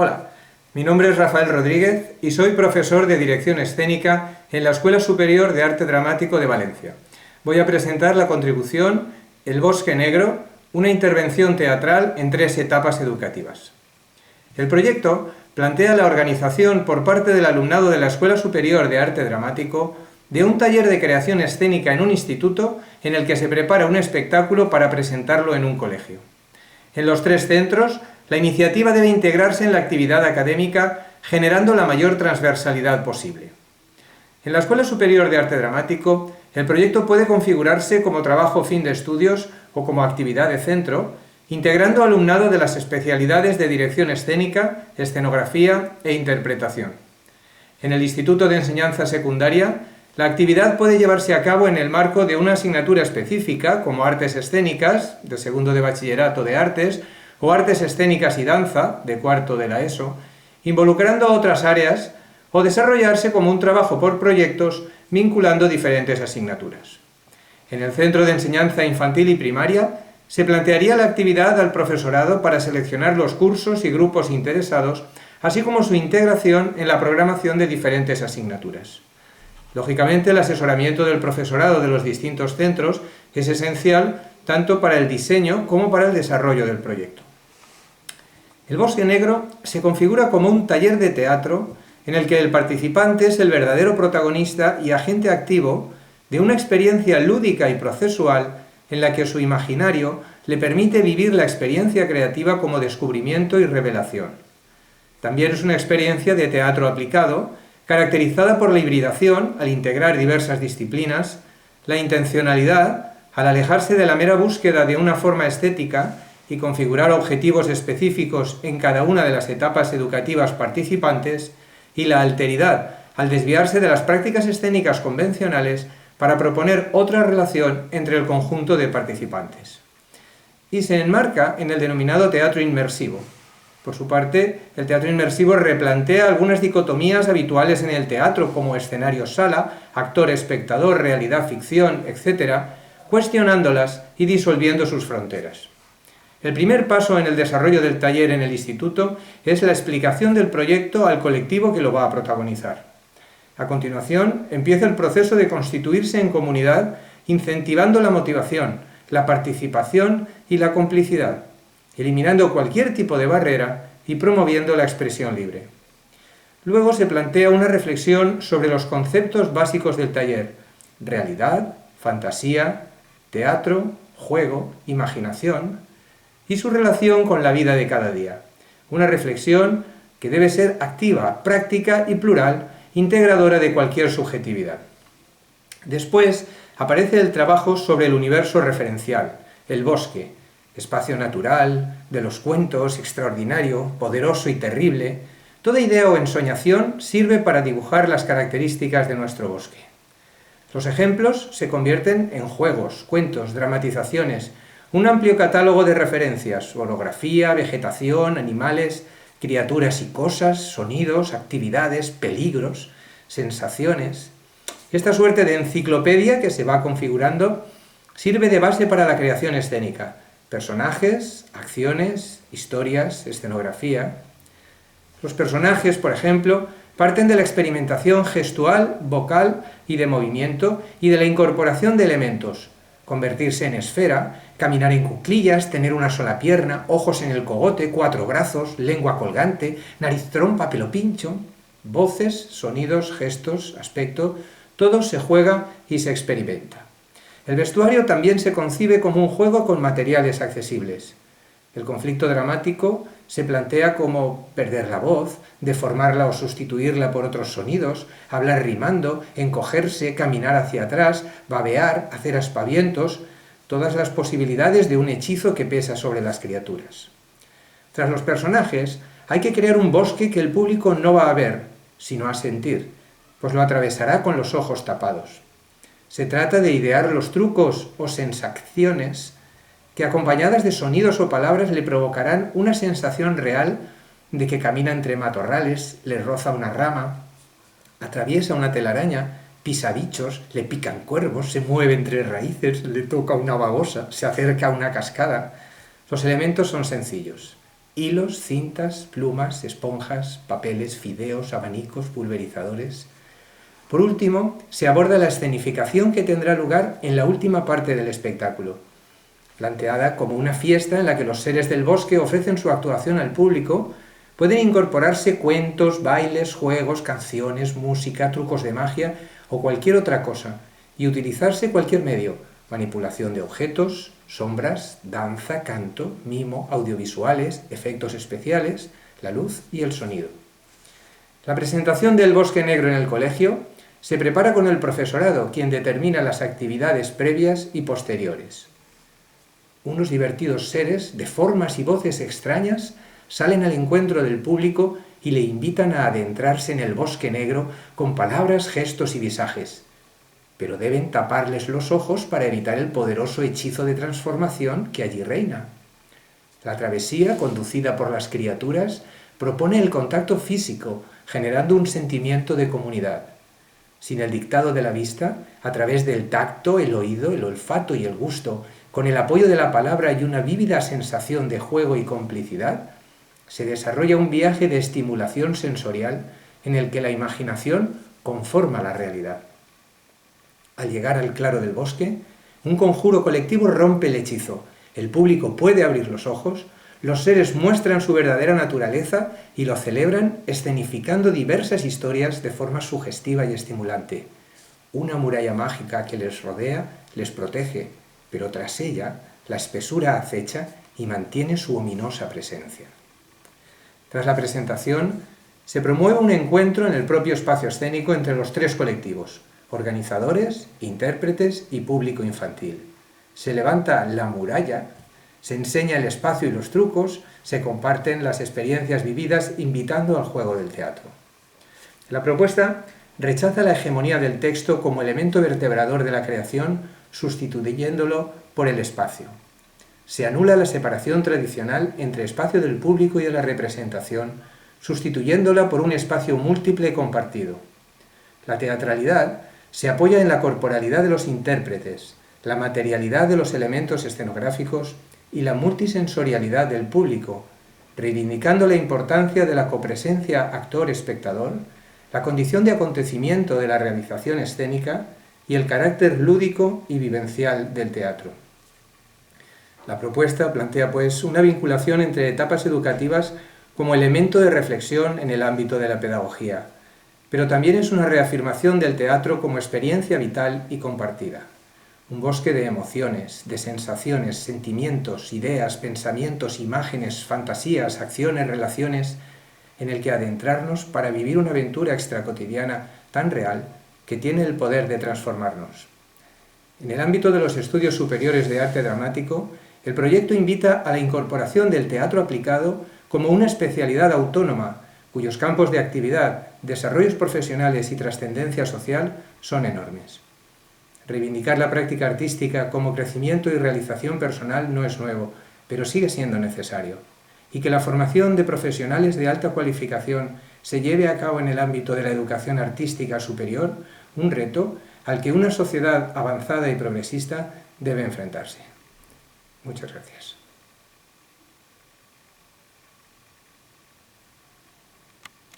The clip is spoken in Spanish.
Hola, mi nombre es Rafael Rodríguez y soy profesor de Dirección Escénica en la Escuela Superior de Arte Dramático de Valencia. Voy a presentar la contribución El Bosque Negro, una intervención teatral en 3 etapas educativas. El proyecto plantea la organización por parte del alumnado de la Escuela Superior de Arte Dramático de un taller de creación escénica en un instituto en el que se prepara un espectáculo para presentarlo en un colegio. En los 3 centros, la iniciativa debe integrarse en la actividad académica generando la mayor transversalidad posible. En la Escuela Superior de Arte Dramático, el proyecto puede configurarse como trabajo fin de estudios o como actividad de centro, integrando alumnado de las especialidades de dirección escénica, escenografía e interpretación. En el Instituto de Enseñanza Secundaria, la actividad puede llevarse a cabo en el marco de una asignatura específica, como Artes Escénicas, de segundo de Bachillerato de Artes, o Artes Escénicas y Danza, de cuarto de la ESO, involucrando a otras áreas, o desarrollarse como un trabajo por proyectos vinculando diferentes asignaturas. En el Centro de Enseñanza Infantil y Primaria, se plantearía la actividad al profesorado para seleccionar los cursos y grupos interesados, así como su integración en la programación de diferentes asignaturas. Lógicamente, el asesoramiento del profesorado de los distintos centros es esencial tanto para el diseño como para el desarrollo del proyecto. El Bosque Negro se configura como un taller de teatro en el que el participante es el verdadero protagonista y agente activo de una experiencia lúdica y procesual en la que su imaginario le permite vivir la experiencia creativa como descubrimiento y revelación. También es una experiencia de teatro aplicado, caracterizada por la hibridación al integrar diversas disciplinas, la intencionalidad al alejarse de la mera búsqueda de una forma estética y configurar objetivos específicos en cada una de las etapas educativas participantes, y la alteridad al desviarse de las prácticas escénicas convencionales para proponer otra relación entre el conjunto de participantes. Y se enmarca en el denominado teatro inmersivo. Por su parte, el teatro inmersivo replantea algunas dicotomías habituales en el teatro, como escenario-sala, actor-espectador, realidad-ficción, etc., cuestionándolas y disolviendo sus fronteras. El primer paso en el desarrollo del taller en el instituto es la explicación del proyecto al colectivo que lo va a protagonizar. A continuación, empieza el proceso de constituirse en comunidad, incentivando la motivación, la participación y la complicidad, eliminando cualquier tipo de barrera y promoviendo la expresión libre. Luego se plantea una reflexión sobre los conceptos básicos del taller: realidad, fantasía, teatro, juego, imaginación, y su relación con la vida de cada día. Una reflexión que debe ser activa, práctica y plural, integradora de cualquier subjetividad. Después aparece el trabajo sobre el universo referencial, el bosque, espacio natural, de los cuentos, extraordinario, poderoso y terrible. Toda idea o ensoñación sirve para dibujar las características de nuestro bosque. Los ejemplos se convierten en juegos, cuentos, dramatizaciones, un amplio catálogo de referencias: orografía, vegetación, animales, criaturas y cosas, sonidos, actividades, peligros, sensaciones. Esta suerte de enciclopedia que se va configurando sirve de base para la creación escénica: personajes, acciones, historias, escenografía. Los personajes, por ejemplo, parten de la experimentación gestual, vocal y de movimiento y de la incorporación de elementos: convertirse en esfera, caminar en cuclillas, tener una sola pierna, ojos en el cogote, 4 brazos, lengua colgante, nariz trompa, pelo pincho. Voces, sonidos, gestos, aspecto, todo se juega y se experimenta. El vestuario también se concibe como un juego con materiales accesibles. El conflicto dramático se plantea como perder la voz, deformarla o sustituirla por otros sonidos, hablar rimando, encogerse, caminar hacia atrás, babear, hacer aspavientos, todas las posibilidades de un hechizo que pesa sobre las criaturas. Tras los personajes, hay que crear un bosque que el público no va a ver, sino a sentir, pues lo atravesará con los ojos tapados. Se trata de idear los trucos o sensaciones que, acompañadas de sonidos o palabras, le provocarán una sensación real de que camina entre matorrales, le roza una rama, atraviesa una telaraña, pisa bichos, le pican cuervos, se mueve entre raíces, le toca una babosa, se acerca a una cascada. Los elementos son sencillos: hilos, cintas, plumas, esponjas, papeles, fideos, abanicos, pulverizadores. Por último, se aborda la escenificación que tendrá lugar en la última parte del espectáculo, planteada como una fiesta en la que los seres del bosque ofrecen su actuación al público. Pueden incorporarse cuentos, bailes, juegos, canciones, música, trucos de magia o cualquier otra cosa, y utilizarse cualquier medio: manipulación de objetos, sombras, danza, canto, mimo, audiovisuales, efectos especiales, la luz y el sonido. La presentación del Bosque Negro en el colegio se prepara con el profesorado, quien determina las actividades previas y posteriores. Unos divertidos seres de formas y voces extrañas salen al encuentro del público y le invitan a adentrarse en el Bosque Negro con palabras, gestos y visajes. Pero deben taparles los ojos para evitar el poderoso hechizo de transformación que allí reina. La travesía, conducida por las criaturas, propone el contacto físico, generando un sentimiento de comunidad. Sin el dictado de la vista, a través del tacto, el oído, el olfato y el gusto, con el apoyo de la palabra y una vívida sensación de juego y complicidad, se desarrolla un viaje de estimulación sensorial en el que la imaginación conforma la realidad. Al llegar al claro del bosque, un conjuro colectivo rompe el hechizo. El público puede abrir los ojos, los seres muestran su verdadera naturaleza y lo celebran escenificando diversas historias de forma sugestiva y estimulante. Una muralla mágica que les rodea les protege, pero tras ella la espesura acecha y mantiene su ominosa presencia. Tras la presentación, se promueve un encuentro en el propio espacio escénico entre los tres colectivos: organizadores, intérpretes y público infantil. Se levanta la muralla, se enseña el espacio y los trucos, se comparten las experiencias vividas, invitando al juego del teatro. La propuesta rechaza la hegemonía del texto como elemento vertebrador de la creación, sustituyéndolo por el espacio. Se anula la separación tradicional entre espacio del público y de la representación, sustituyéndola por un espacio múltiple y compartido. La teatralidad se apoya en la corporalidad de los intérpretes, la materialidad de los elementos escenográficos y la multisensorialidad del público, reivindicando la importancia de la copresencia actor-espectador, la condición de acontecimiento de la realización escénica y el carácter lúdico y vivencial del teatro. La propuesta plantea, pues, una vinculación entre etapas educativas como elemento de reflexión en el ámbito de la pedagogía, pero también es una reafirmación del teatro como experiencia vital y compartida. Un bosque de emociones, de sensaciones, sentimientos, ideas, pensamientos, imágenes, fantasías, acciones, relaciones, en el que adentrarnos para vivir una aventura extracotidiana tan real que tiene el poder de transformarnos. En el ámbito de los estudios superiores de arte dramático, el proyecto invita a la incorporación del teatro aplicado como una especialidad autónoma, cuyos campos de actividad, desarrollos profesionales y trascendencia social son enormes. Reivindicar la práctica artística como crecimiento y realización personal no es nuevo, pero sigue siendo necesario. Y que la formación de profesionales de alta cualificación se lleve a cabo en el ámbito de la educación artística superior, un reto al que una sociedad avanzada y progresista debe enfrentarse. Muchas gracias.